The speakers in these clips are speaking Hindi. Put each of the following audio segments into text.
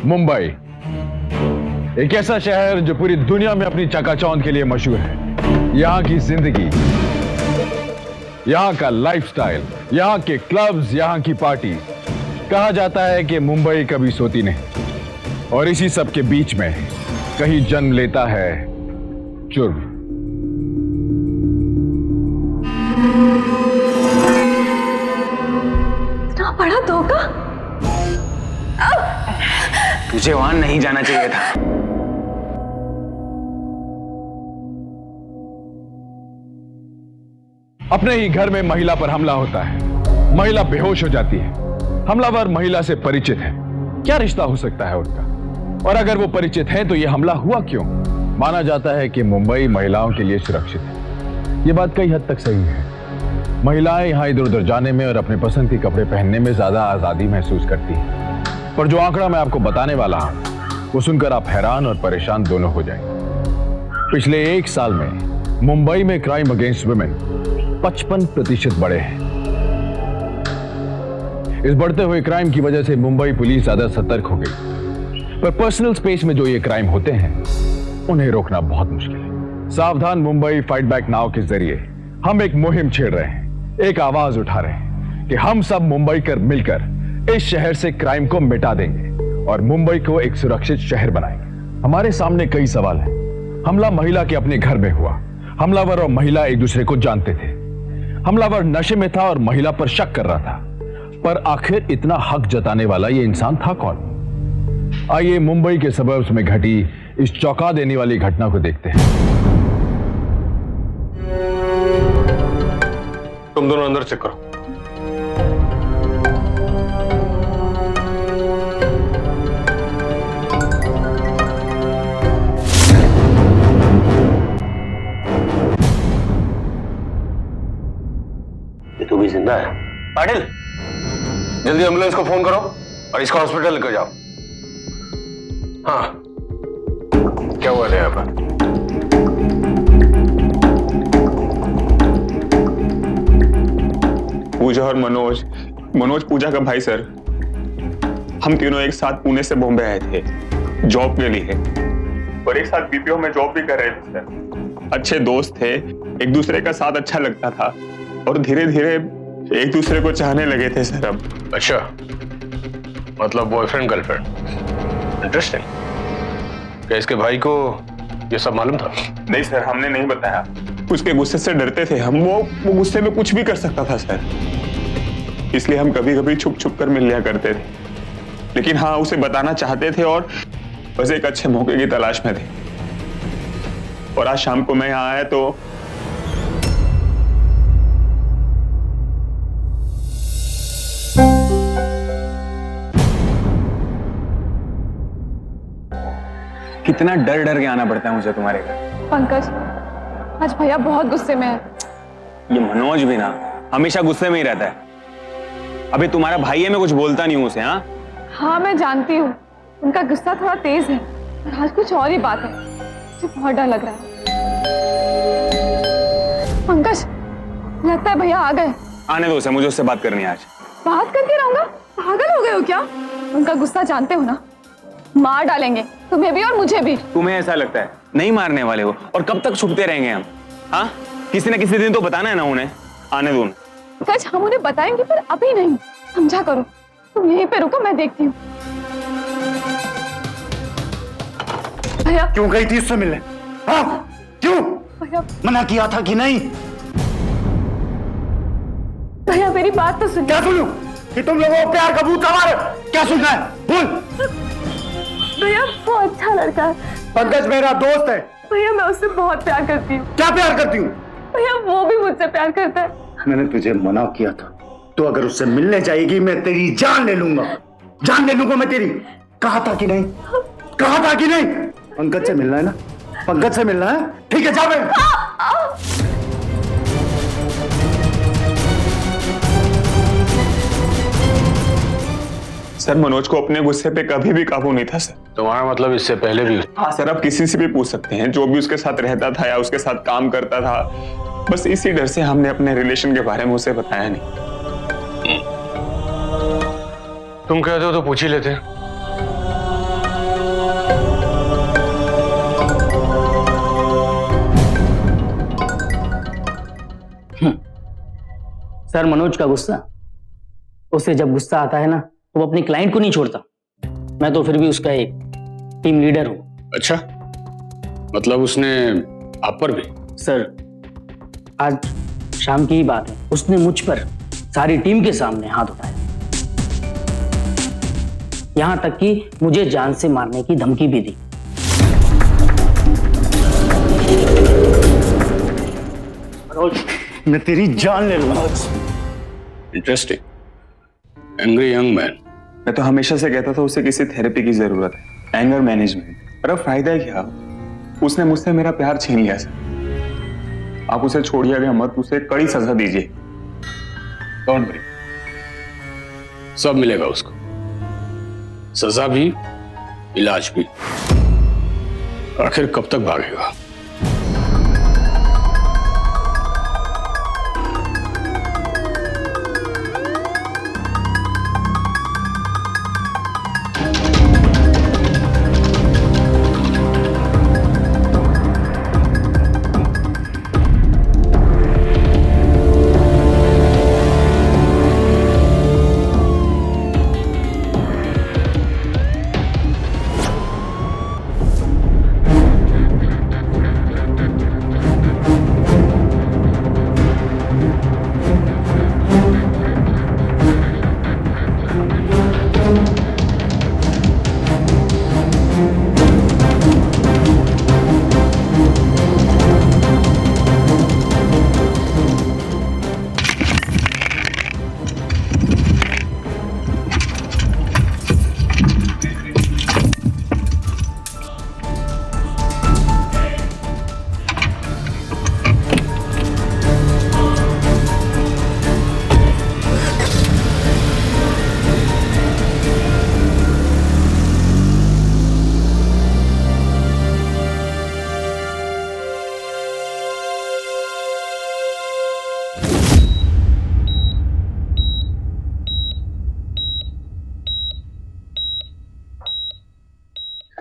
मुंबई, एक ऐसा शहर जो पूरी दुनिया में अपनी चकाचौंध के लिए मशहूर है। यहां की जिंदगी, यहां का लाइफस्टाइल, यहां के क्लब्स, यहां की पार्टी, कहा जाता है कि मुंबई कभी सोती नहीं। और इसी सब के बीच में कहीं जन्म लेता है जुर्म। इतना बड़ा धोखा। तुझे वहां नहीं जाना चाहिए था। अपने ही घर में महिला पर हमला होता है, महिला बेहोश हो जाती है, हमलावर महिला से परिचित है। क्या रिश्ता हो सकता है उनका? और अगर वो परिचित है तो यह हमला हुआ क्यों? माना जाता है कि मुंबई महिलाओं के लिए सुरक्षित है। यह बात कई हद तक सही है। महिलाएं यहां इधर उधर जाने में और अपने पसंद के कपड़े पहनने में ज्यादा आजादी महसूस करती हैं। पर जो आंकड़ा मैं आपको बताने वाला हूं, वो सुनकर आप हैरान और परेशान दोनों हो जाएंगे। पिछले 1 साल में मुंबई में क्राइम अगेंस्ट वुमेन 55% बढ़े हैं। इस बढ़ते हुए क्राइम की वजह से मुंबई पुलिस ज्यादा सतर्क हो गई। पर पर्सनल स्पेस में जो ये क्राइम होते हैं, उन्हें रोकना बहुत मुश्किल है। सावधान मुंबई फाइट बैक नाउ के जरिए हम एक मुहिम छेड़ रहे हैं, एक आवाज उठा रहे हैं कि हम सब मुंबई कर मिलकर इस शहर से क्राइम को मिटा देंगे और मुंबई को एक सुरक्षित शहर बनाएंगे। हमारे सामने कई सवाल हैं। हमला महिला के अपने घर में हुआ। हमलावर और महिला एक दूसरे को जानते थे। हमलावर नशे में था और महिला पर शक कर रहा था। पर आखिर इतना हक जताने वाला ये इंसान था कौन? आइए मुंबई के सबर्ब्स में घटी इस चौंका देने वाली घटना को देखते हैं। तुम दोनों अंदर चेक करो। ये तो भी जिंदा है। पाटिल, जल्दी एम्बुलेंस को फोन करो और इसको हॉस्पिटल लेकर जाओ। हाँ, क्या हुआ है यहाँ पर? पूजा और मनोज पूजा का भाई सर। हम तीनों एक साथ पुणे से बॉम्बे आए थे जॉब के लिए और एक साथ बीपीओ में जॉब भी कर रहे थे सर। अच्छे दोस्त थे, एक दूसरे का साथ अच्छा लगता था और धीरे धीरे एक दूसरे को चाहने लगे थे सर। अब अच्छा, मतलब बॉयफ्रेंड गर्लफ्रेंड। इंटरेस्टिंग। क्या इसके भाई को ये सब मालूम था? नहीं सर, हमने नहीं बताया। उसके गुस्से से डरते थे हम। वो गुस्से में कुछ भी कर सकता था सर, इसलिए हम कभी कभी छुप छुप कर मिल लिया करते थे। लेकिन हाँ, उसे बताना चाहते थे और बस एक अच्छे मौके की तलाश में थे। और आज शाम को मैं यहाँ आया तो कितना डर डर के आना पड़ता है मुझे तुम्हारे घर। पंकज, आज भैया बहुत गुस्से में है। ये मनोज भी ना हमेशा गुस्से में ही रहता है। अबे तुम्हारा भाई है, मैं कुछ बोलता नहीं हूं उसे। हाँ मैं जानती हूँ, उनका गुस्सा थोड़ा तेज है, पर आज कुछ और ही बात है। मुझे बहुत डर लग रहा है। पंकज, लगता है भैया आ गए। आने दो उसे, मुझे उससे बात करनी है आज। बात करके रहूंगा? पागल हो गए हो क्या? उनका गुस्सा जानते हो ना, मार डालेंगे तुम्हें भी और मुझे भी। तुम्हें ऐसा लगता है? नहीं मारने वाले हो। और कब तक छुपते रहेंगे हम? हाँ, किसी न किसी दिन तो बताना है ना उन्हें। आने दो उन्हें। पंकज, हम उन्हें बताएंगे पर अभी नहीं, समझा करो। तुम यहीं पे रुको, मैं देखती हूँ। भैया क्यों गई थी इससे मिलने? हाँ, क्यों? भैया, मना किया था कि नहीं? भैया मेरी बात तो सुनो। क्या सुनूं? कि तुम लोगों को प्यार का भूत सवार है? क्या सुनना है? बोल। भैया वो अच्छा लड़का है। पंकज मेरा दोस्त है। भैया मैं उससे बहुत प्यार करती हूँ। क्या प्यार करती हूँ? भैया वो भी मुझसे प्यार करता है। मैंने तुझे मना किया था, तो अगर उससे मिलने जाएगी मैं तेरी जान ले लूंगा। जान ले लूंगा मैं तेरी। कहा था कि नहीं? कहा था कि नहीं? पंकज से मिलना है ना? पंकज से मिलना है? ठीक है, जा बे। सर, मनोज को अपने गुस्से पे कभी भी काबू नहीं था सर। तुम्हारा मतलब इससे पहले भी? हाँ सर, आप किसी से भी पूछ सकते हैं जो भी उसके साथ रहता था या उसके साथ काम करता था। बस इसी डर से हमने अपने रिलेशन के बारे में उसे बताया नहीं। तुम कहते हो तो पूछ ही लेते। सर, मनोज का गुस्सा, उससे जब गुस्सा आता है ना तो वो अपनी क्लाइंट को नहीं छोड़ता। मैं तो फिर भी उसका एक टीम लीडर हूँ। अच्छा, मतलब उसने आप पर भी? सर, आज शाम की ही बात है, उसने मुझ पर सारी टीम के सामने हाथ उठाया, यहां तक कि मुझे जान से मारने की धमकी भी दी। मैं तेरी जान ले लूंगा। Interesting, angry young man. मैं तो हमेशा से कहता था उसे किसी थेरेपी की जरूरत है, एंगर मैनेजमेंट। पर अब फायदा क्या, उसने मुझसे मेरा प्यार छीन लिया सर। आप उसे छोड़िएगा मत, उसे कड़ी सजा दीजिए। डोंट वरी, सब मिलेगा उसको, सजा भी, इलाज भी। आखिर कब तक भागेगा?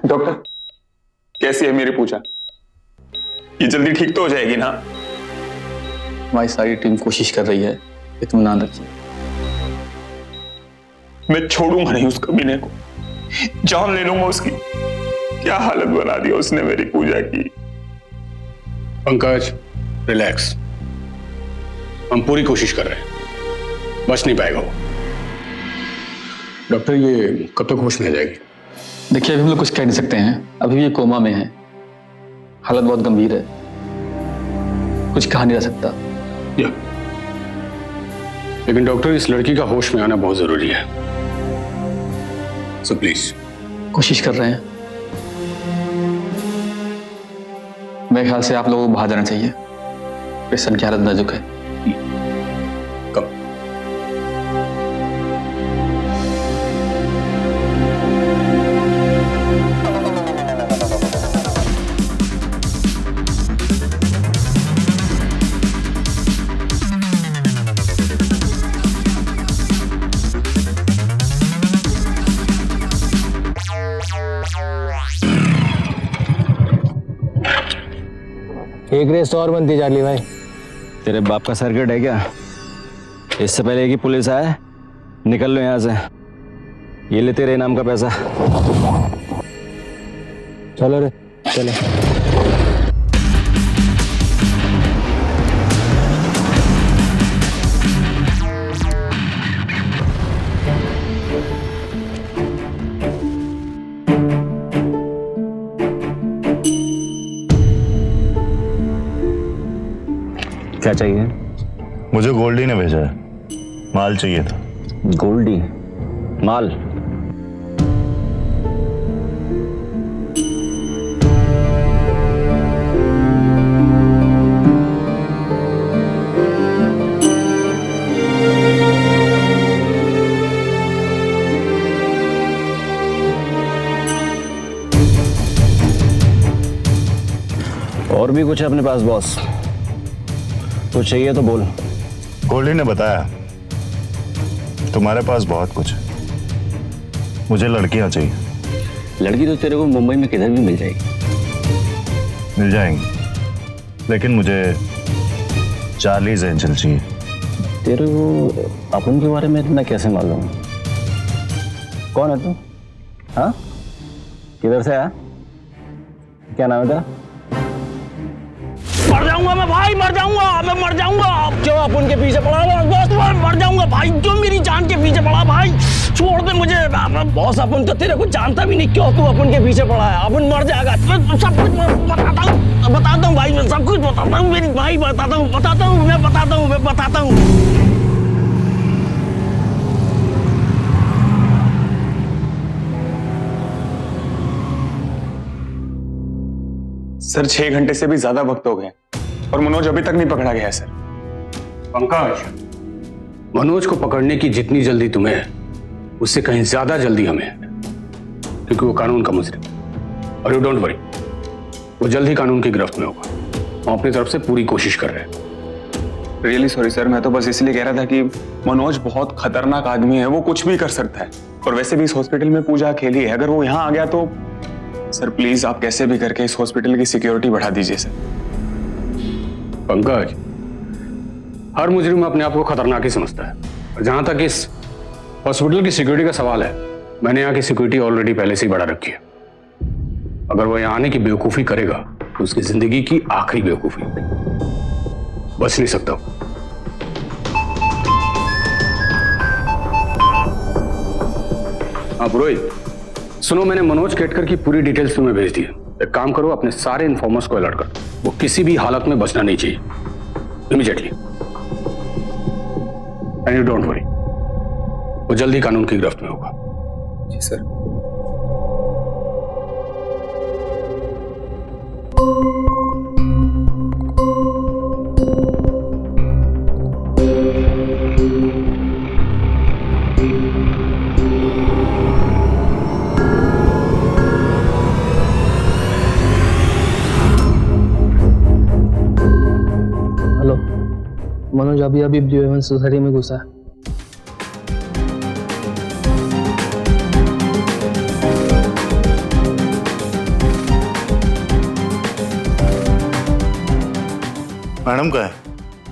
डॉक्टर, कैसी है मेरी पूजा? ये जल्दी ठीक तो हो जाएगी ना? हमारी सारी टीम कोशिश कर रही है, इत्मीनान रखिए। मैं छोड़ूंगा नहीं उस कमीने को, जान ले लूंगा उसकी। क्या हालत बना दी उसने मेरी पूजा की। पंकज, रिलैक्स, हम पूरी कोशिश कर रहे हैं, बच नहीं पाएगा वो। डॉक्टर, ये कब तक होश में आ जाएगी? देखिए, अभी हम लोग कुछ कह नहीं सकते हैं, अभी भी ये कोमा में है, हालत बहुत गंभीर है, कुछ कहा नहीं जा सकता। लेकिन डॉक्टर, इस लड़की का होश में आना बहुत जरूरी है, सो प्लीज। कोशिश कर रहे हैं। मेरे ख्याल से आप लोगों को बाहर जाना चाहिए, पेशेंट की हालत नाजुक है। कब? एक रेस और बनती चार्ली भाई। तेरे बाप का सर्किट है क्या? इससे पहले कि पुलिस आए, निकल लो यहाँ से। ये ले तेरे इनाम का पैसा। चलो रे, चलो। क्या चाहिए? मुझे गोल्डी ने भेजा है, माल चाहिए था। गोल्डी? माल? और भी कुछ है अपने पास बॉस? कुछ चाहिए तो बोल। गोल्डी ने बताया तुम्हारे पास बहुत कुछ है, मुझे लड़कियां चाहिए। लड़की तो तेरे को मुंबई में किधर भी मिल जाएगी। मिल जाएंगी, लेकिन मुझे चार्लीज एंजल चाहिए। तेरे को अपन के बारे में इतना कैसे मालूम? कौन है तू? हाँ, किधर से आया? क्या नाम है तेरा? मर जाऊंगा मैं भाई, मर जाऊंगा मैं, मर जाऊंगा। क्यों आप उनके पीछे पड़ा? दोस्त मर जाऊंगा भाई, क्यों मेरी जान के पीछे पड़ा भाई? छोड़ दे मुझे बॉस, अपन तो तेरे को जानता भी नहीं, क्यों तू अपन के पीछे पड़ा है? अपन मर जाएगा, सब कुछ बताता हूँ भाई, मैं सब कुछ बताता हूँ मेरी भाई, बताता हूँ मैं बताता हूँ। सर 6 घंटे से भी ज्यादा वक्त हो गए और मनोज अभी तक नहीं पकड़ा गया है सर। पंकज, मनोज को पकड़ने की जितनी जल्दी तुम्हें है, उससे कहीं ज्यादा जल्दी हमें है, क्योंकि वो कानून का मुजरिम है। और यू डोंट वरी, वो जल्द ही कानून की गिरफ्त में होगा। हम अपनी तरफ से पूरी कोशिश कर रहे हैं। रियली सॉरी सर, मैं तो बस इसलिए कह रहा था कि मनोज बहुत खतरनाक आदमी है, वो कुछ भी कर सकता है। और वैसे भी इस हॉस्पिटल में पूजा अकेली है, अगर वो यहाँ आ गया तो सर प्लीज आप कैसे भी करके इस हॉस्पिटल की सिक्योरिटी बढ़ा दीजिए सर। पंकज, हर मुजरिम अपने आप को खतरनाक ही समझता है। और जहां तक इस हॉस्पिटल की सिक्योरिटी का सवाल है, मैंने यहाँ की सिक्योरिटी ऑलरेडी पहले से ही बढ़ा रखी है। अगर वो यहाँ आने की बेवकूफी करेगा तो उसकी जिंदगी की आखिरी बेवकूफी होगी, बच नहीं सकता। हाँ पुरोहित, सुनो, मैंने मनोज केटकर की पूरी डिटेल्स तुम्हें भेज दी है। एक काम करो, अपने सारे इन्फॉर्मर्स को अलर्ट कर दो। वो किसी भी हालत में बचना नहीं चाहिए, immediately. And you don't worry, वो जल्दी कानून की गिरफ्त में होगा। जी सर। हेलो, मनोज अभी ब्लू हेवन सोसाइटी में घुसा है। मैडम का है,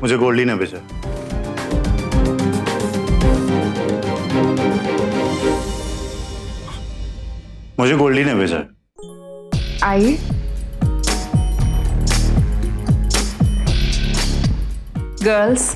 मुझे गोल्डी ने भेजा। मुझे गोल्डी ने भेजा। आइए। गर्ल्स,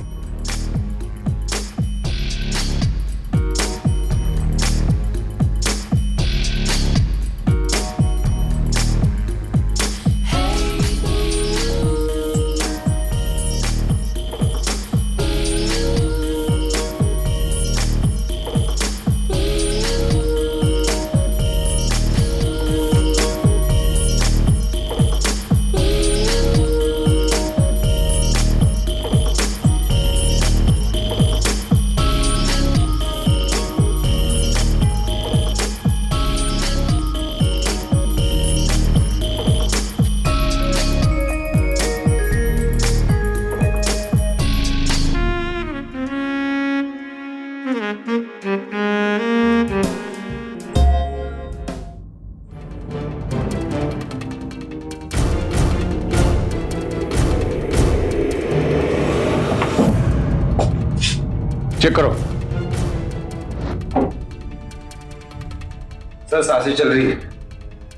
चेक करो। सर सांसें चल रही है।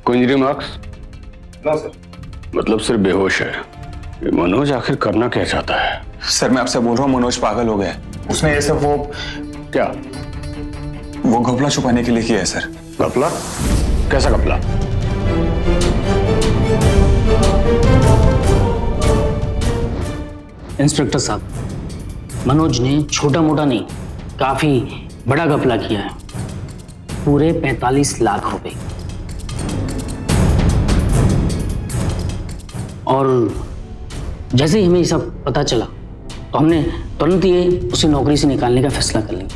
कोई इंजरी मार्क्स? No sir. मतलब सिर्फ बेहोश है। ये मनोज आखिर करना क्या चाहता है? सर मैं आपसे बोल रहा हूँ, मनोज पागल हो गया है। उसने ये सब क्या? वो घपला छुपाने के लिए किया है सर। घपला? कैसा घपला? इंस्पेक्टर साहब, मनोज ने छोटा मोटा नहीं, काफी बड़ा घपला किया है। पूरे 45 लाख रुपए। और जैसे ही हमें ये सब पता चला तो हमने तुरंत ये उसे नौकरी से निकालने का फैसला कर लिया।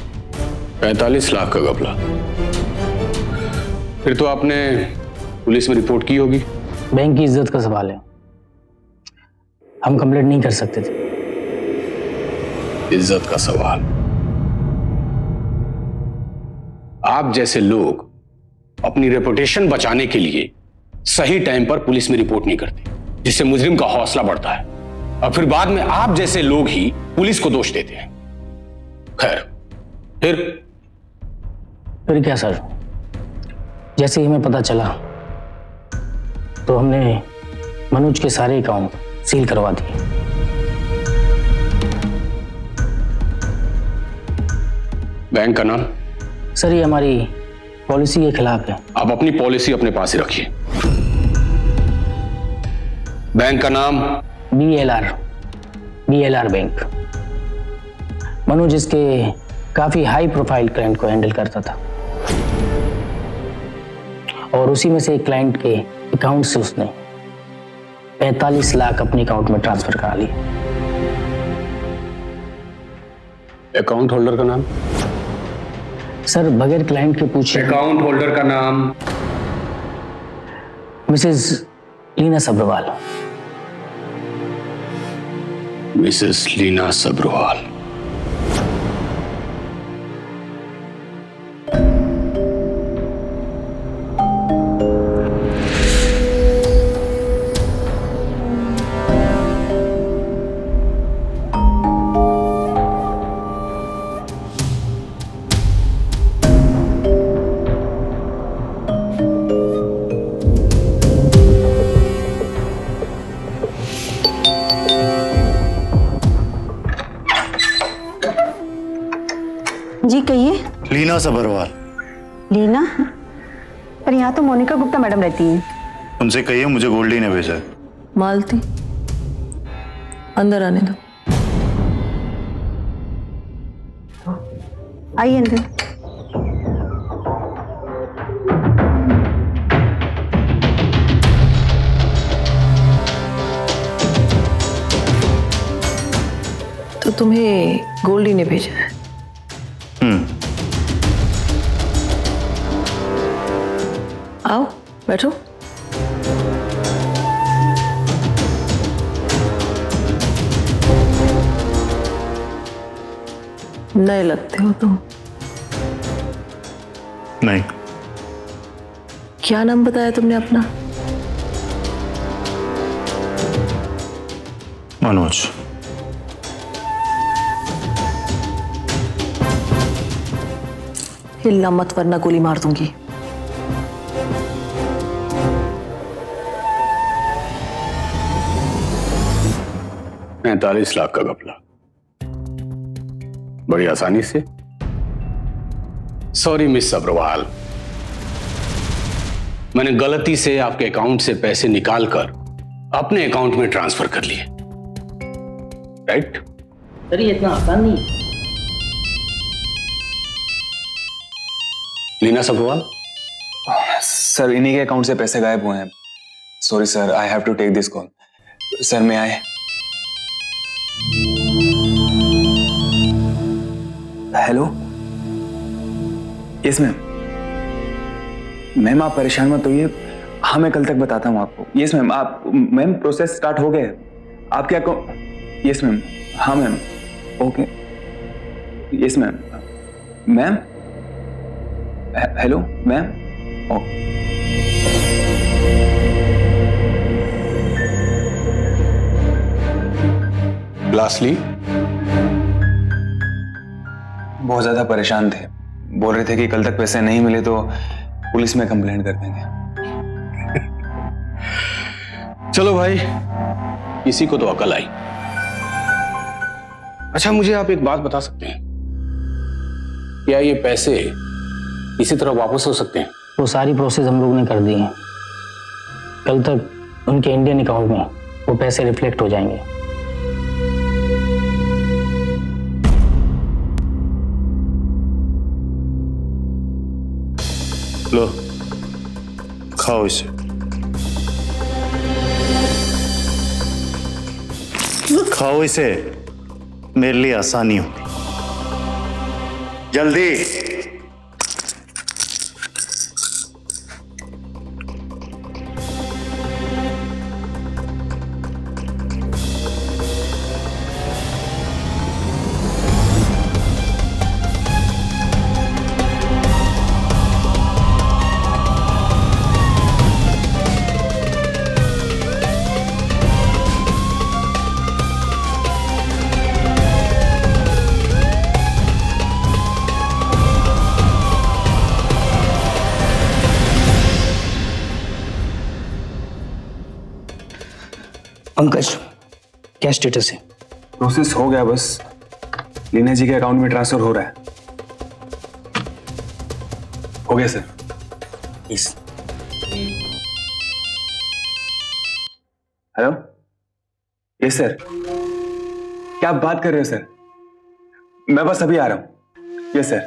45 लाख का घपला? फिर तो आपने पुलिस में रिपोर्ट की होगी। बैंक की इज्जत का सवाल है, हम कंप्लेंट नहीं कर सकते थे। इज्जत का सवाल? आप जैसे लोग अपनी रेपुटेशन बचाने के लिए सही टाइम पर पुलिस में रिपोर्ट नहीं करते, जिससे मुजरिम का हौसला बढ़ता है, और फिर बाद में आप जैसे लोग ही पुलिस को दोष देते हैं। खैर, फिर क्या सर, जैसे ही हमें पता चला तो हमने मनोज के सारे अकाउंट सील करवा दिए। बैंक का नाम? सर ये हमारी पॉलिसी के खिलाफ है। आप अपनी पॉलिसी अपने पास ही रखिए। बैंक का नाम? BLR bank. मनोज इसके काफी हाई प्रोफाइल क्लाइंट को हैंडल करता था और उसी में से एक क्लाइंट के अकाउंट से उसने 45 लाख अपने अकाउंट में ट्रांसफर करा लिए। अकाउंट होल्डर का नाम? सर बगैर क्लाइंट के पूछे। अकाउंट होल्डर का नाम? मिसेस लीना सब्रवाल। मिसेस लीना सब्रवाल। जी कहिए। लीना सब्रवाल। लीना? पर यहाँ तो मोनिका गुप्ता मैडम रहती हैं। उनसे कहिए मुझे गोल्डी ने भेजा है। मालती, अंदर आने दो। आइए अंदर। तो तुम्हें गोल्डी ने भेजा है? आओ बैठो। नए लगते हो तुम। नहीं। क्या नाम बताया तुमने अपना? मनोज। हिलना मत वरना गोली मार दूंगी। $45 लाख का घपला बड़ी आसानी से। सॉरी मिस सब्रवाल, मैंने गलती से आपके अकाउंट से पैसे निकालकर अपने अकाउंट में ट्रांसफर कर लिए। राइट? सर ये इतना आसान नहीं। लीना सब्रवाल? सर इन्हीं के अकाउंट से पैसे गायब हुए हैं। Sorry sir, I have to take this call. Sir मैं आए। हेलो। Yes ma'am. मैम आप परेशान मत होइए, हाँ मैं कल तक बताता हूँ आपको। Yes ma'am. आप मैम प्रोसेस स्टार्ट हो गए आपके अकाउंट। Yes ma'am. हाँ ma'am. Okay. Yes ma'am. Ma'am hello ma'am. Lastly, बहुत ज्यादा परेशान थे, बोल रहे थे कि कल तक पैसे नहीं मिले तो पुलिस में कंप्लेंट कर देंगे। चलो भाई, किसी को तो अकल आई। अच्छा मुझे आप एक बात बता सकते हैं, क्या ये पैसे इसी तरह वापस हो सकते हैं? वो सारी प्रोसेस हम लोगों ने कर दी है। कल तक उनके इंडियन अकाउंट में वो पैसे रिफ्लेक्ट हो जाएंगे। लो खाओ इसे। खाओ इसे, मेरे लिए आसानी होगी। जल्दी। पंकज, क्या स्टेटस है? प्रोसेस हो गया, बस लीना जी के अकाउंट में ट्रांसफर हो रहा है। हो गया sir. Please. Hello, yes sir. क्या आप बात कर रहे हो सर? मैं बस अभी आ रहा हूं। Yes sir.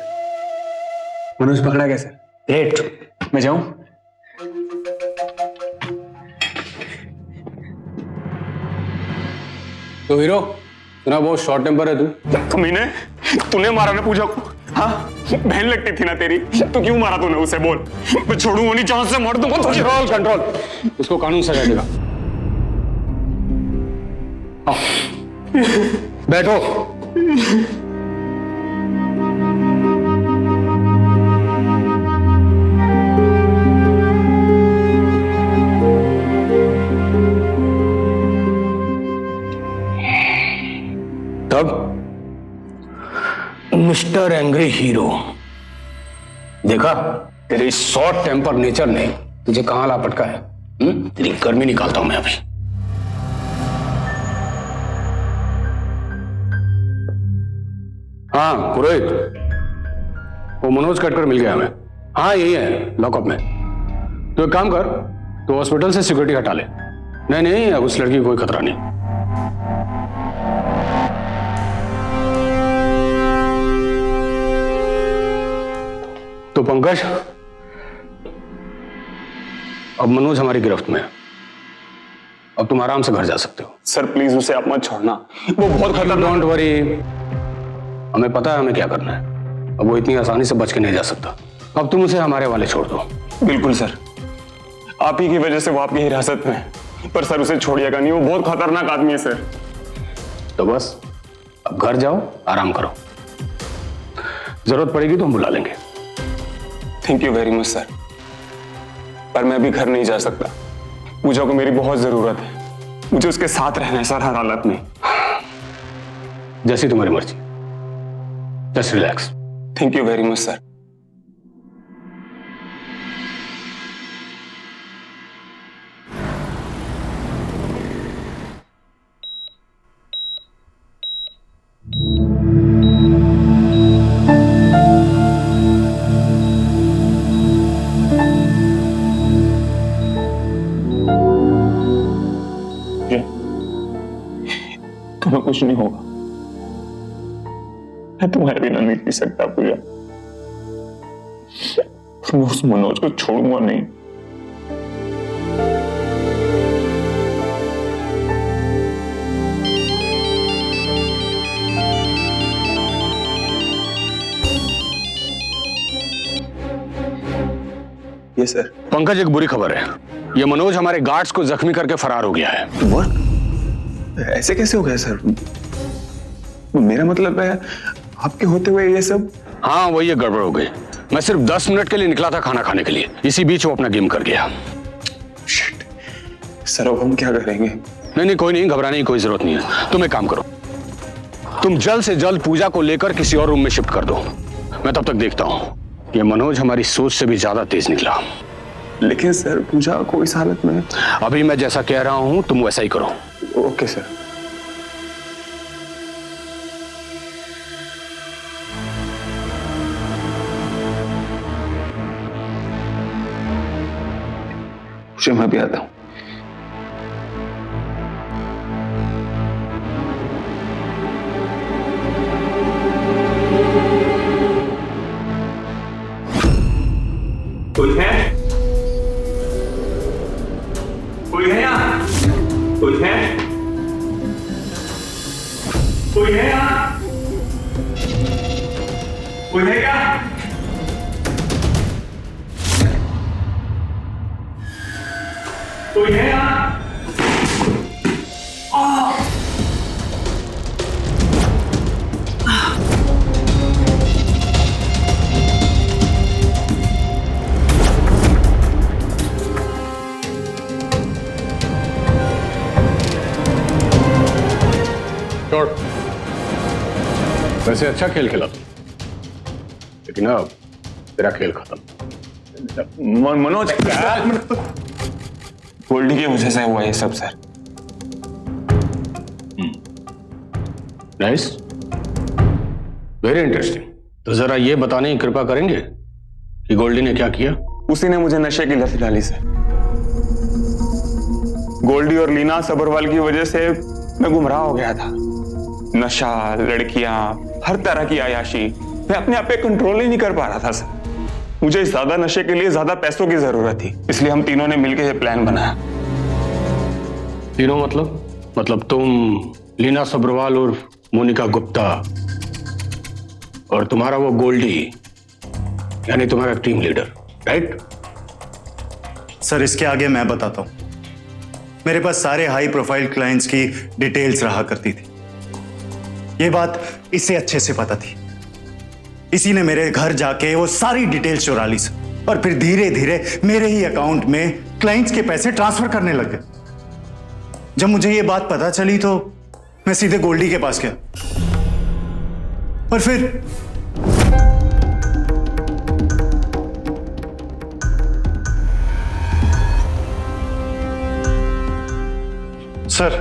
मनोज पकड़ा गया सर। ग्रेट। मैं जाऊं? तो हीरो, सुना बहुत शॉर्ट टेम्पर है तू। कमीने, तूने मारा ना पूजा को? हाँ, बहन लगती थी ना तेरी, तो क्यों मारा तूने उसे? बोल, मैं छोड़ूंगा नहीं, जहां से मार दूंगा तुझे। कंट्रोल कंट्रोल, इसको कानून सजा देगा। बैठो। तब मिस्टर एंग्री हीरो, देखा तेरे इस शॉर्ट टेम्पर नेचर ने तुझे कहां ला पटका है? तेरी गर्मी निकालता हूं मैं अभी। हाँ पुरोहित, वो मनोज कटकर मिल गया हमें। हाँ यही है लॉकअप में। तो एक काम कर, तो हॉस्पिटल से सिक्योरिटी हटा ले। नहीं नहीं, अब उस लड़की को कोई खतरा नहीं। तो पंकज, अब मनोज हमारी गिरफ्त में है। अब तुम आराम से घर जा सकते हो। सर प्लीज उसे आप मत छोड़ना, वो बहुत खतरनाक। डोंट वरी, हमें पता है हमें क्या करना है। अब वो इतनी आसानी से बच के नहीं जा सकता। अब तुम उसे हमारे वाले छोड़ दो। बिल्कुल सर, आप ही की वजह से वो आपकी हिरासत में है। पर सर उसे छोड़िएगा नहीं, वो बहुत खतरनाक आदमी है सर। तो बस अब घर जाओ, आराम करो। जरूरत पड़ेगी तो हम बुला लेंगे। Thank you very much sir, पर मैं अभी घर नहीं जा सकता। पूजा को मेरी बहुत जरूरत है। मुझे उसके साथ रहना है सर, हर हालत में। जैसी तुम्हारी मर्जी, just relax. Thank you very much sir. तुम्हें कुछ नहीं होगा, मैं तुम्हारे बिना नहीं पी सकता पूजा। मैं उस मनोज को छोड़ूंगा नहीं। ये सर। पंकज, एक बुरी खबर है। ये मनोज हमारे गार्ड्स को जख्मी करके फरार हो गया है। What? ऐसे कैसे हो गया सर? मेरा मतलब है आपके होते हुए ये सब। हाँ वही ये गड़बड़ हो गई। मैं सिर्फ 10 मिनट के लिए निकला था खाना खाने के लिए, इसी बीच वो अपना गेम कर गया। शिट। सर अब हम क्या करेंगे? नहीं कोई नहीं, घबराने की कोई जरूरत नहीं है। तुम एक काम करो, तुम जल्द से जल्द पूजा को लेकर किसी और रूम में शिफ्ट कर दो। मैं तब तक देखता हूँ। ये मनोज हमारी सोच से भी ज्यादा तेज निकला। लेकिन सर पूजा को इस हालत में। अभी मैं जैसा कह रहा हूं तुम वैसा ही करो। Okay sir. मैं भी आता हूं। कोई है? कोई है यहाँ? कोई है? कोई है यहाँ? कोई है क्या? कोई है यहाँ? छोड़, वैसे अच्छा खेल खेला तुम, लेकिन अब तेरा खेल खत्म। मनोज, गोल्डी की वजह से हुआ ये सब सर। Nice, very interesting. तो जरा ये बताने की कृपा करेंगे कि गोल्डी ने क्या किया? उसी ने मुझे नशे की लत डाली सर। गोल्डी और लीना सबरवाल की वजह से मैं गुमराह हो गया था। नशा, लड़कियां, हर तरह की आयाशी, मैं अपने आप पे कंट्रोल ही नहीं कर पा रहा था सर। मुझे ज्यादा नशे के लिए ज्यादा पैसों की जरूरत थी, इसलिए हम तीनों ने मिलकर यह प्लान बनाया। तीनों मतलब तुम, लीना सब्रवाल और मोनिका गुप्ता, और तुम्हारा वो गोल्डी, यानी तुम्हारा टीम लीडर, राइट? सर इसके आगे मैं बताता हूं। मेरे पास सारे हाई प्रोफाइल क्लाइंट्स की डिटेल्स रहा करती थी। ये बात इससे अच्छे से पता थी। इसी ने मेरे घर जाके वो सारी डिटेल्स चुरा ली सर, और फिर धीरे धीरे मेरे ही अकाउंट में क्लाइंट्स के पैसे ट्रांसफर करने लगे। जब मुझे ये बात पता चली तो मैं सीधे गोल्डी के पास गया, और फिर सर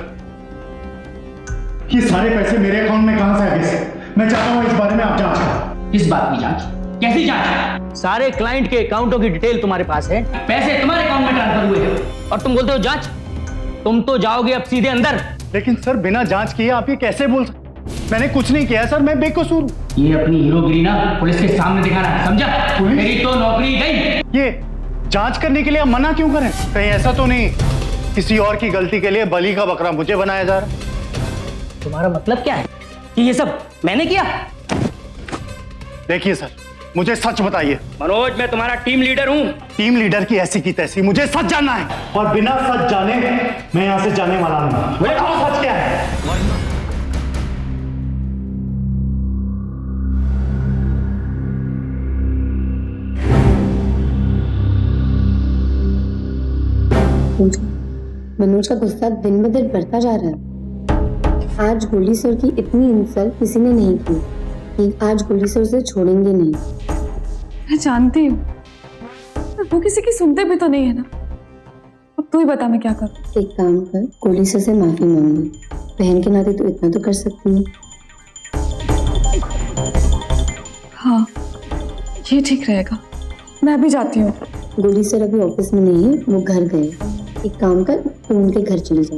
ये सारे पैसे मेरे अकाउंट में कहां से आ गए सर? मैं चाहता हूं इस बारे में आप जांच करें। किस बात की जांच? कैसी जांच? सारे क्लाइंट के अकाउंटों की डिटेल तुम्हारे पास है, पैसे तुम्हारे अकाउंट में ट्रांसफर हुए हैं, और तुम बोलते हो जांच? तुम तो जाओगे अब सीधे अंदर। लेकिन सर बिना जांच किए आप ये कैसे बोल सकते? मैंने कुछ नहीं किया सर, मैं बेकसूर हूं। ये अपनी हीरोगिरी ना पुलिस के सामने दिखाना, समझा? मेरी तो नौकरी गई। ये जांच करने के लिए आप मना क्यों करें? कहीं ऐसा तो नहीं किसी और की गलती के लिए बलि का बकरा मुझे बनाया जा रहा है? तुम्हारा मतलब क्या है कि ये सब मैंने किया? देखिए सर, मुझे सच बताइए। मनोज, मैं तुम्हारा टीम लीडर हूँ। टीम लीडर की ऐसी की तैसी, मुझे सच जानना है, और बिना सच जाने मैं यहां से जाने वाला नहीं। बताओ सच क्या है? मनोज का गुस्सा दिन ब दिन बढ़ता जा रहा है। आज गोल्डी सर की इतनी इंसल्ट किसी ने नहीं की कि आज गोल्डी सर से छोड़ेंगे नहीं। मैं जानती हूँ, पर वो किसी की सुनते भी तो नहीं है ना। अब तू ही बता मैं क्या करूँ। एक काम कर, गोल्डी सर से माफी मांग ले। बहन के नाते तो इतना तो कर सकती है। हाँ, ये ठीक रहेगा। मैं भी जाती हूँ। गोल्डी सर अभी ऑफिस में नहीं है, वो घर गए। एक काम कर, तू उनके घर चली जा।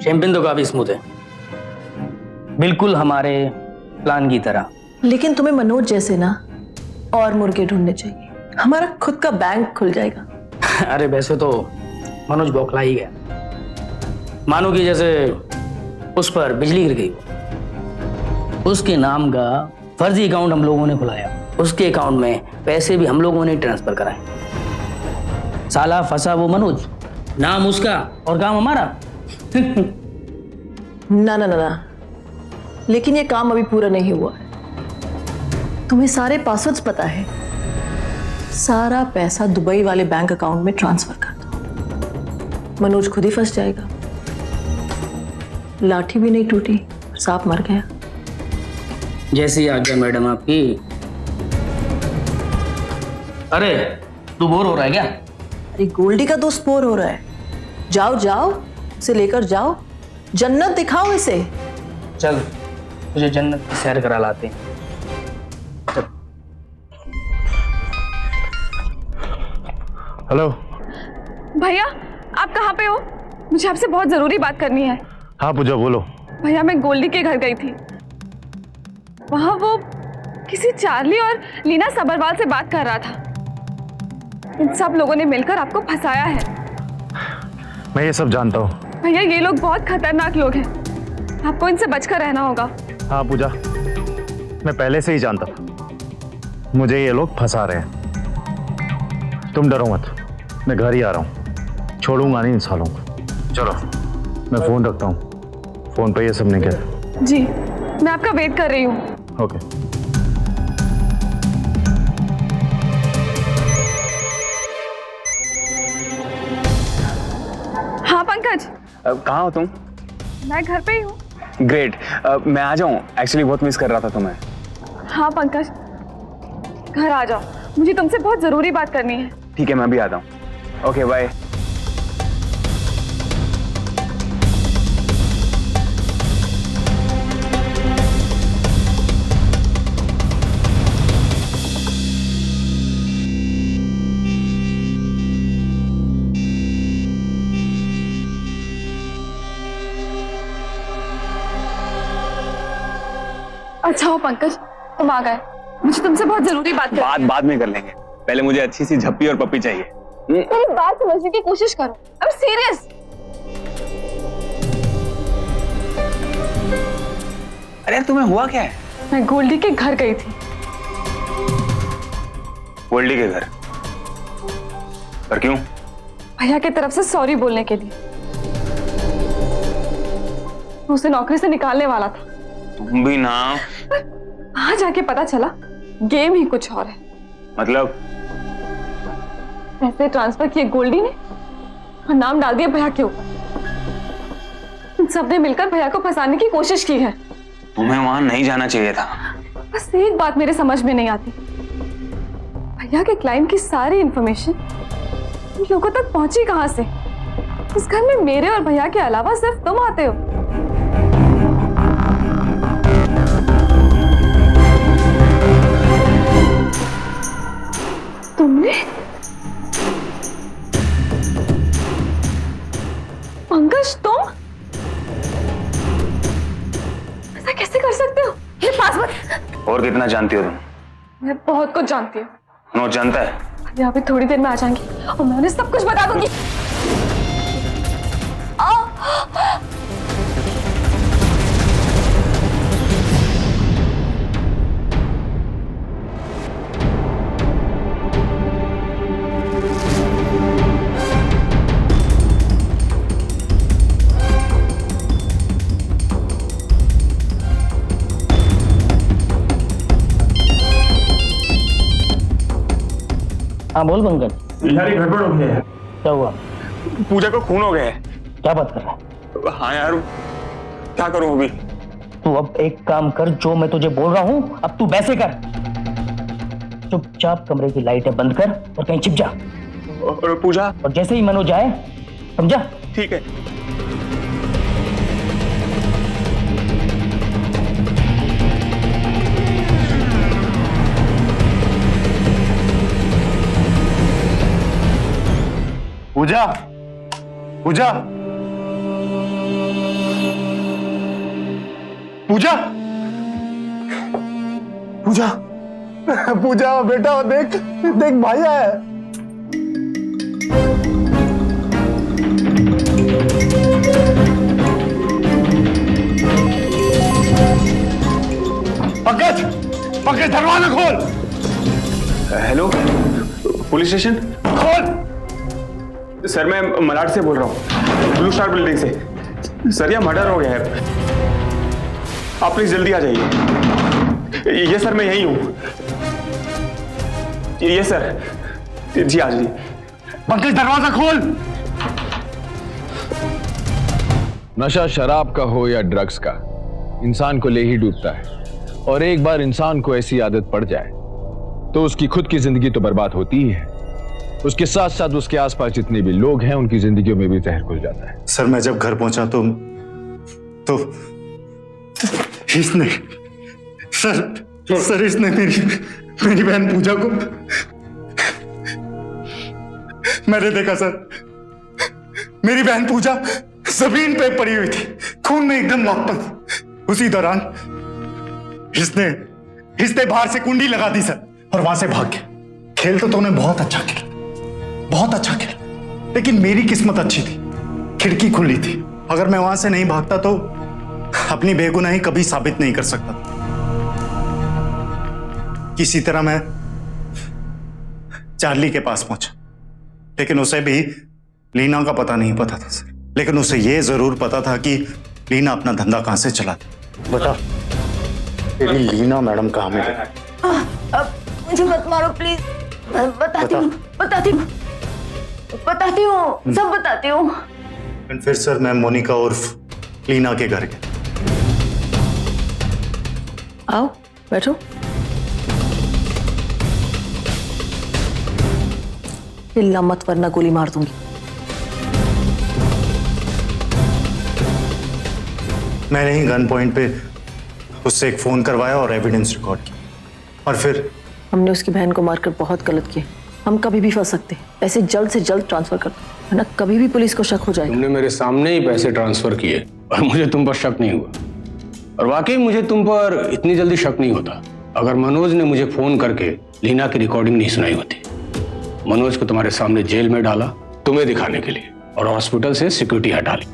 शैंपेन तो काफी स्मूथ है, बिल्कुल हमारे प्लान की तरह। लेकिन तुम्हें मनोज जैसे ना और मुर्गे ढूंढने चाहिए। हमारा खुद का बैंक खुल जाएगा। अरे वैसे तो मनोज बौखला ही गया, मानो कि जैसे उस पर बिजली गिर गई। उसके नाम का फर्जी अकाउंट हम लोगों ने खुलाया, उसके अकाउंट में पैसे भी हम लोगों ने ट्रांसफर कराए। साला फंसा वो मनोज, नाम उसका और काम हमारा। ना ना ना ना, लेकिन ये काम अभी पूरा नहीं हुआ है। तुम्हें सारे पासवर्ड्स पता है। सारा पैसा दुबई वाले बैंक अकाउंट में ट्रांसफर कर दो। मनोज खुद ही फंस जाएगा। लाठी भी नहीं टूटी, सांप मर गया। जैसी आज्ञा मैडम आपकी। अरे तू बोर हो रहा है क्या? अरे गोल्डी का दोस्त बोर हो रहा है। जाओ जाओ, इसे लेकर जाओ, जन्नत दिखाओ इसे। चल तुझे जन्नत की सैर करा लाते हैं। हेलो भैया, आप कहाँ पे हो? मुझे आपसे बहुत जरूरी बात करनी है। हाँ पूजा बोलो। भैया, मैं गोल्डी के घर गई थी। वहां वो किसी चार्ली और लीना सबरवाल से बात कर रहा था। इन सब लोगों ने मिलकर आपको फंसाया है। मैं ये सब जानता हूँ। भैया, ये लोग बहुत खतरनाक लोग हैं, आपको इनसे बचकर रहना होगा। हाँ पूजा, मैं पहले से ही जानता था मुझे ये लोग फंसा रहे हैं। तुम डरो मत, मैं घर ही आ रहा हूँ, छोड़ूंगा नहीं इन सालों को। चलो मैं फोन रखता हूँ, फोन पे ये सब नहीं कहता। जी, मैं आपका वेट कर रही हूँ। ओके। हाँ पंकज। कहाँ हो तुम? मैं घर पे ही हूँ। ग्रेट, मैं आ जाऊं? एक्चुअली बहुत मिस कर रहा था तुम्हें। हाँ पंकज, घर आ जाओ, मुझे तुमसे बहुत जरूरी बात करनी है। ठीक है, मैं भी आता हूँ। Okay bye. अच्छा हो पंकज, तुम आ गए। मुझे तुमसे बहुत जरूरी बात करनी है। बाद में कर लेंगे, पहले मुझे अच्छी सी झप्पी और पप्पी चाहिए। मेरी बात समझने की कोशिश करो, अब सीरियस। अरे तुम्हें हुआ क्या है? मैं गोल्डी के घर गई थी। गोल्डी के घर? पर क्यों? भैया की तरफ से सॉरी बोलने के लिए। मैं उसे नौकरी से निकालने वाला था। तुम भी ना। वहां जाके पता चला गेम ही कुछ और है। मतलब? पैसे ट्रांसफर किए गोल्डी ने और नाम डाल दिया भैया के ऊपर। सबने मिलकर भैया को फंसाने की कोशिश की है। तुम्हें वहां नहीं जाना चाहिए था। बस एक बात मेरे समझ में नहीं आती, भैया के क्लाइंट की सारी इंफॉर्मेशन उन लोगों तक पहुंची कहां से? उस घर में मेरे और भैया के अलावा सिर्फ तुम आते हो। तुमने? पंकज, तुम ऐसा कैसे कर सकते हो? ये पास मत। और कितना जानती हो तुम? मैं बहुत कुछ जानती हूँ। मनोज जानता है? अभी अभी थोड़ी देर में आ जाएंगी और मैं उन्हें सब कुछ बता दूंगी। हाँ बोल पंकज। यार ये गड़बड़ हो गया है। क्या हुआ? पूजा को खून हो गया है। क्या बात कर रहा है? हाँ यार, क्या करूं अभी? तू अब एक काम कर, जो मैं तुझे बोल रहा हूँ अब तू वैसे कर। चुपचाप कमरे की लाइटें बंद कर और कहीं छिप जा। और पूजा? और जैसे ही मनोज आए, समझा? ठीक है। पूजा, पूजा, पूजा, पूजा, पूजा बेटा देख देख भाई आया है। पंकज, पंकज दरवाजा खोल। Hello, police station? खोल। सर मैं मलाड से बोल रहा हूँ, ब्लू स्टार बिल्डिंग से। सर यह मर्डर हो गया है, आप प्लीज जल्दी आ जाइए। ये सर मैं यही हूँ। ये सर, जी आ जाइए। पंकज दरवाजा खोल। नशा शराब का हो या ड्रग्स का, इंसान को ले ही डूबता है। और एक बार इंसान को ऐसी आदत पड़ जाए तो उसकी खुद की जिंदगी तो बर्बाद होती ही है, उसके साथ साथ उसके आसपास जितने भी लोग हैं उनकी जिंदगियों में भी जहर घुल जाता है। सर मैं जब घर पहुंचा तो इसने सर इसने मेरी बहन पूजा को, मैंने देखा सर, मेरी बहन पूजा जमीन पे पड़ी हुई थी, खून में एकदम लथपथ। उसी दौरान इसने बाहर से कुंडी लगा दी सर और वहां से भाग गया। खेल तो तूने बहुत अच्छा खेला, बहुत अच्छा खेला, लेकिन मेरी किस्मत अच्छी थी, खिड़की खुली थी। अगर मैं वहां से नहीं भागता तो अपनी बेगुनाही कभी साबित नहीं कर सकता। किसी तरह मैं चार्ली के पास पहुंचा, लेकिन उसे भी लीना का पता नहीं पता था सर। लेकिन उसे यह जरूर पता था कि लीना अपना धंधा कहां से चलाती। बता तेरी लीना मैडम कहां मिली? अब मुझे मत मारो प्लीज। बताती हूँ, बताती हूँ, सब बताती हूँ। फिर सर मैं मोनिका उर्फ लीना के घर गया। आओ बैठो। हिलना मत वरना गोली मार दूंगी। मैंने ही गन पॉइंट पे उससे एक फोन करवाया और एविडेंस रिकॉर्ड किया, और फिर हमने उसकी बहन को मारकर बहुत गलत किया। हम कभी भी फंस सकते हैं। पैसे जल्द से जल्द ट्रांसफर कर दो, वरना कभी भी पुलिस को शक हो जाएगा। तुमने मेरे सामने ही पैसे ट्रांसफर किए और मुझे तुम पर शक नहीं हुआ। और वाकई मुझे तुम पर इतनी जल्दी शक नहीं होता अगर मनोज ने मुझे फोन करके लीना की रिकॉर्डिंग नहीं सुनाई होती। मनोज को तुम्हारे सामने जेल में डाला तुम्हें दिखाने के लिए, और हॉस्पिटल से सिक्योरिटी हटा ली,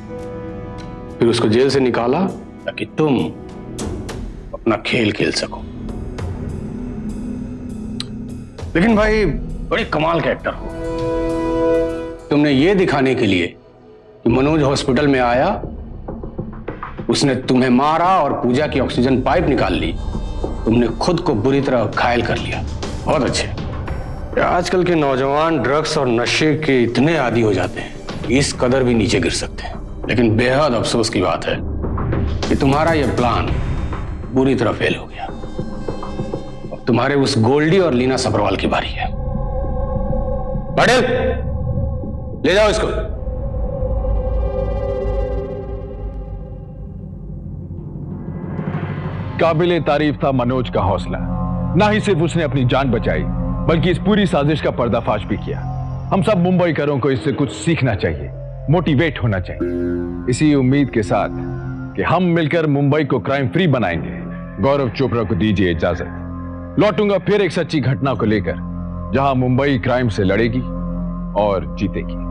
फिर उसको जेल से निकाला ताकि तुम अपना खेल खेल सको। लेकिन भाई बड़े कमाल के एक्टर हो। तुमने ये दिखाने के लिए कि मनोज हॉस्पिटल में आया, उसने तुम्हें मारा और पूजा की ऑक्सीजन पाइप निकाल ली, तुमने खुद को बुरी तरह घायल कर लिया। बहुत अच्छे। आजकल के नौजवान ड्रग्स और नशे के इतने आदी हो जाते हैं, इस कदर भी नीचे गिर सकते हैं। लेकिन बेहद अफसोस की बात है कि तुम्हारा यह प्लान बुरी तरह फेल हो गया। अब तुम्हारे उस गोल्डी और लीना सब्रवाल की बारी है। पटेल, ले जाओ इसको। काबिले तारीफ था मनोज का हौसला। ना ही सिर्फ उसने अपनी जान बचाई बल्कि इस पूरी साजिश का पर्दाफाश भी किया। हम सब मुंबईकरों को इससे कुछ सीखना चाहिए, मोटिवेट होना चाहिए। इसी उम्मीद के साथ कि हम मिलकर मुंबई को क्राइम फ्री बनाएंगे, गौरव चोपड़ा को दीजिए इजाजत। लौटूंगा फिर एक सच्ची घटना को लेकर, जहां मुंबई क्राइम से लड़ेगी और जीतेगी।